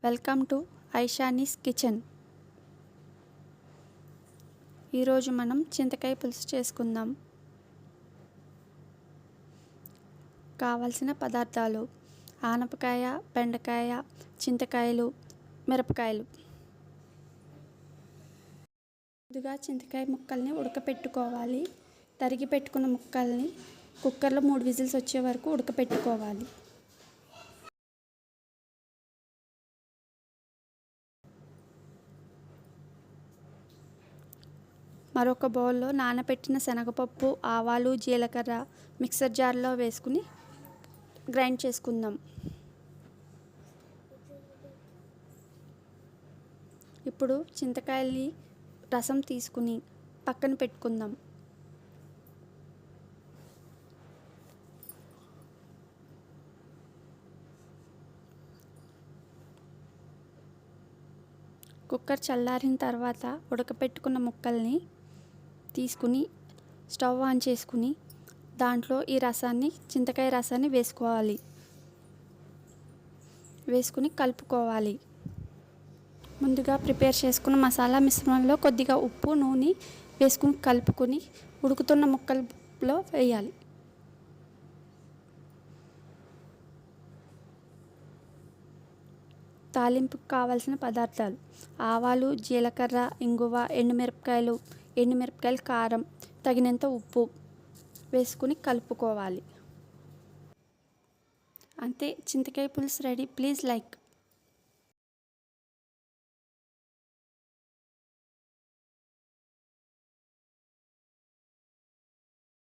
Welcome to ఐషానీస్ kitchen. ఈరోజు మనం చింతకాయ పులుసు చేసుకుందాం. కావలసిన పదార్థాలు: ఆనపకాయ, బెండకాయ, చింతకాయలు, మిరపకాయలు. ముందుగా చింతకాయ ముక్కల్ని ఉడకపెట్టుకోవాలి. తరిగి పెట్టుకున్న ముక్కల్ని కుక్కర్లో 3 విజిల్స్ వచ్చే వరకు ఉడకపెట్టుకోవాలి. మరొక బౌల్లో నానబెట్టిన శనగపప్పు, ఆవాలు, జీలకర్ర మిక్సర్ జార్లో వేసుకుని గ్రైండ్ చేసుకుందాం. ఇప్పుడు చింతకాయల్ని రసం తీసుకుని పక్కన పెట్టుకుందాం. కుక్కర్ చల్లారిన తర్వాత ఉడకపెట్టుకున్న ముక్కల్ని తీసుకుని స్టవ్ ఆన్ చేసుకుని దాంట్లో చింతకాయ రసాన్ని వేసుకుని కలుపుకోవాలి. ముందుగా ప్రిపేర్ చేసుకున్న మసాలా మిశ్రమంలో కొద్దిగా ఉప్పు, నూనె వేసుకుని కలుపుకొని ఉడుకుతున్న ముక్కల్లో వేయాలి. తాలింపుకు కావాల్సిన పదార్థాలు: ఆవాలు, జీలకర్ర, ఇంగువ, ఎండుమిరపకాయలు, కారం, తగినంత ఉప్పు వేసుకుని కలుపుకోవాలి. అంతే, చింతకాయ పులుసు రెడీ. Please like.